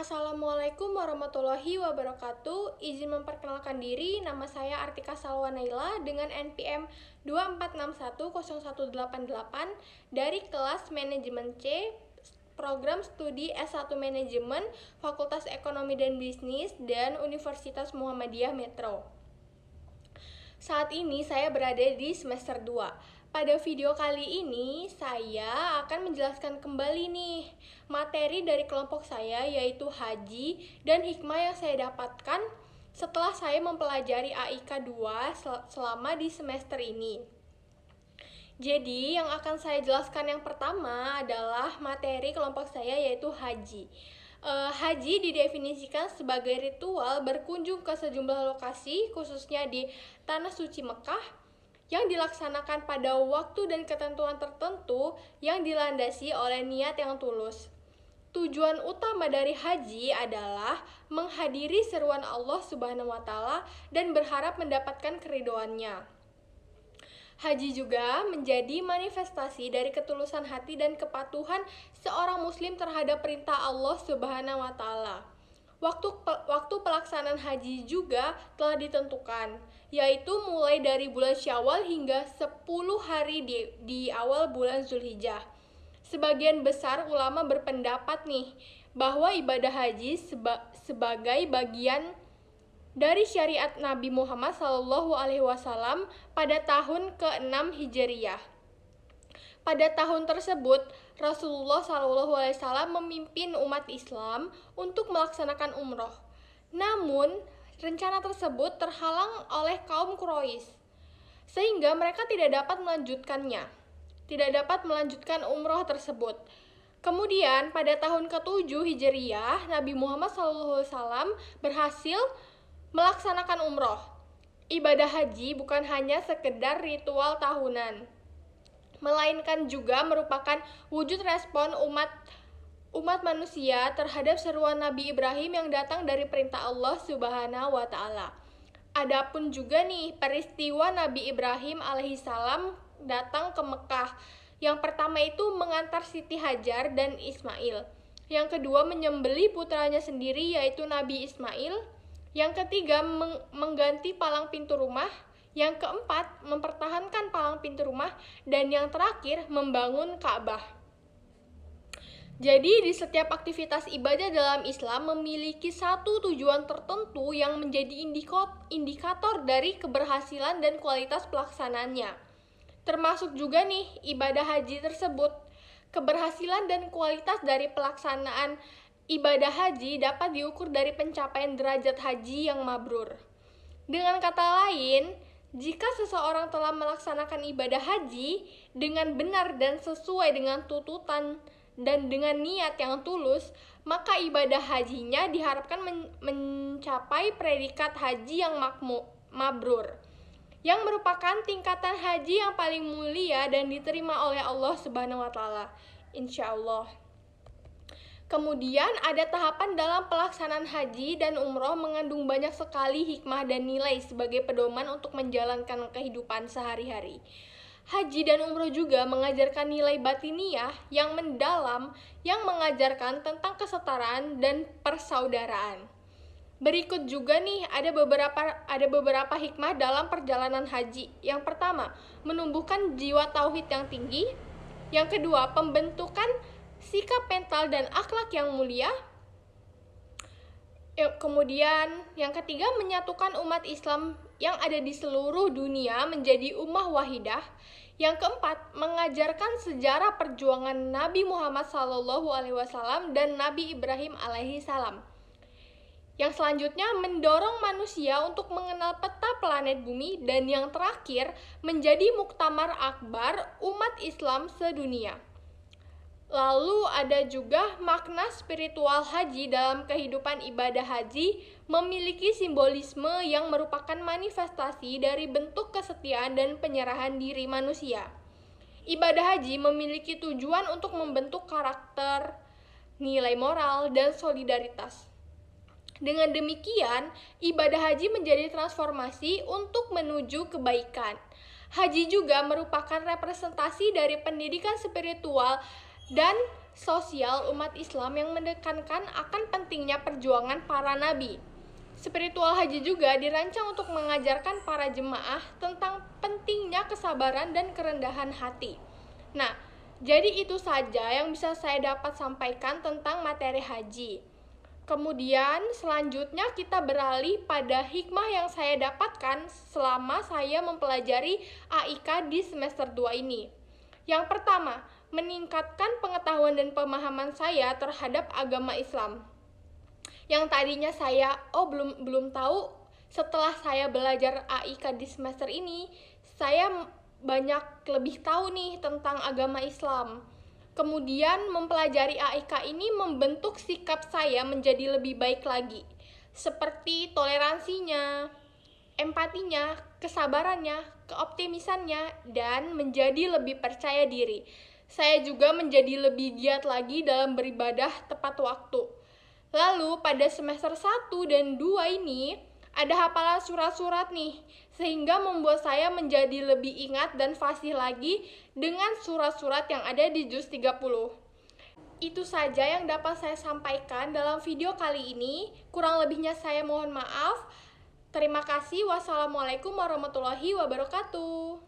Assalamualaikum warahmatullahi wabarakatuh. Izin memperkenalkan diri, nama saya Artika Salwa Naila dengan NPM 24610188 dari kelas Manajemen C, Program Studi S1 Manajemen, Fakultas Ekonomi dan Bisnis, dan Universitas Muhammadiyah Metro. Saat ini saya berada di semester 2. Pada video kali ini, saya akan menjelaskan kembali nih materi dari kelompok saya, yaitu haji dan hikmah yang saya dapatkan setelah saya mempelajari AIK 2 selama di semester ini. Jadi, yang akan saya jelaskan yang pertama adalah materi kelompok saya, yaitu haji. Haji didefinisikan sebagai ritual berkunjung ke sejumlah lokasi, khususnya di Tanah Suci Mekah, yang dilaksanakan pada waktu dan ketentuan tertentu yang dilandasi oleh niat yang tulus. Tujuan utama dari haji adalah menghadiri seruan Allah Subhanahu wa Ta'ala dan berharap mendapatkan keridhoannya. Haji juga menjadi manifestasi dari ketulusan hati dan kepatuhan seorang muslim terhadap perintah Allah Subhanahu wa Ta'ala. Waktu pelaksanaan haji juga telah ditentukan, yaitu mulai dari bulan Syawal hingga 10 hari di awal bulan Zulhijjah. Sebagian besar ulama berpendapat nih bahwa ibadah haji sebagai bagian dari syariat Nabi Muhammad SAW pada tahun ke-6 Hijriyah. Pada tahun tersebut, Rasulullah SAW memimpin umat Islam untuk melaksanakan umroh. Namun, rencana tersebut terhalang oleh kaum Quraisy, sehingga mereka tidak dapat melanjutkan umroh tersebut. Kemudian, pada tahun ke-7 Hijriyah, Nabi Muhammad SAW berhasil melaksanakan umroh. Ibadah haji bukan hanya sekedar ritual tahunan, melainkan juga merupakan wujud respon umat manusia terhadap seruan Nabi Ibrahim yang datang dari perintah Allah Subhanahu wa Ta'ala. Adapun juga nih peristiwa Nabi Ibrahim alaihissalam datang ke Mekah. Yang pertama itu mengantar Siti Hajar dan Ismail. Yang kedua menyembelih putranya sendiri, yaitu Nabi Ismail. Yang ketiga mengganti palang pintu rumah. Yang keempat, mempertahankan palang pintu rumah. Dan yang terakhir, membangun Ka'bah. Jadi, di setiap aktivitas ibadah dalam Islam memiliki satu tujuan tertentu yang menjadi indikator dari keberhasilan dan kualitas pelaksanaannya. Termasuk juga nih, ibadah haji tersebut. Keberhasilan dan kualitas dari pelaksanaan ibadah haji dapat diukur dari pencapaian derajat haji yang mabrur. Dengan kata lain, jika seseorang telah melaksanakan ibadah haji dengan benar dan sesuai dengan tuntutan dan dengan niat yang tulus, maka ibadah hajinya diharapkan mencapai predikat haji yang mabrur, yang merupakan tingkatan haji yang paling mulia dan diterima oleh Allah Subhanahu wa Ta'ala, insya Allah. Kemudian ada tahapan dalam pelaksanaan haji dan umroh mengandung banyak sekali hikmah dan nilai sebagai pedoman untuk menjalankan kehidupan sehari-hari. Haji dan umroh juga mengajarkan nilai batiniyah yang mendalam yang mengajarkan tentang kesetaraan dan persaudaraan. Berikut juga nih ada beberapa hikmah dalam perjalanan haji. Yang pertama, menumbuhkan jiwa tauhid yang tinggi. Yang kedua, pembentukan sikap mental dan akhlak yang mulia. Kemudian yang ketiga, menyatukan umat Islam yang ada di seluruh dunia menjadi ummah wahidah. Yang keempat, mengajarkan sejarah perjuangan Nabi Muhammad SAW dan Nabi Ibrahim alaihissalam. Yang selanjutnya, mendorong manusia untuk mengenal peta planet bumi. Dan yang terakhir, menjadi muktamar akbar umat Islam sedunia. Lalu ada juga makna spiritual haji. Dalam kehidupan ibadah haji memiliki simbolisme yang merupakan manifestasi dari bentuk kesetiaan dan penyerahan diri manusia. Ibadah haji memiliki tujuan untuk membentuk karakter, nilai moral, dan solidaritas. Dengan demikian, ibadah haji menjadi transformasi untuk menuju kebaikan. Haji juga merupakan representasi dari pendidikan spiritual dan sosial umat Islam yang menekankan akan pentingnya perjuangan para nabi. Spiritual haji juga dirancang untuk mengajarkan para jemaah tentang pentingnya kesabaran dan kerendahan hati. Nah, jadi itu saja yang bisa saya dapat sampaikan tentang materi haji. Kemudian selanjutnya kita beralih pada hikmah yang saya dapatkan selama saya mempelajari AIK di semester 2 ini. Yang pertama, meningkatkan pengetahuan dan pemahaman saya terhadap agama Islam. Yang tadinya saya belum tahu, setelah saya belajar AIK di semester ini, saya banyak lebih tahu nih tentang agama Islam. Kemudian mempelajari AIK ini membentuk sikap saya menjadi lebih baik lagi, seperti toleransinya, empatinya, kesabarannya, keoptimisannya, dan menjadi lebih percaya diri. Saya juga menjadi lebih giat lagi dalam beribadah tepat waktu. Lalu pada semester 1 dan 2 ini ada hafalan surat-surat nih, sehingga membuat saya menjadi lebih ingat dan fasih lagi dengan surat-surat yang ada di juz 30. Itu saja yang dapat saya sampaikan dalam video kali ini. Kurang lebihnya saya mohon maaf. Terima kasih. Wassalamualaikum warahmatullahi wabarakatuh.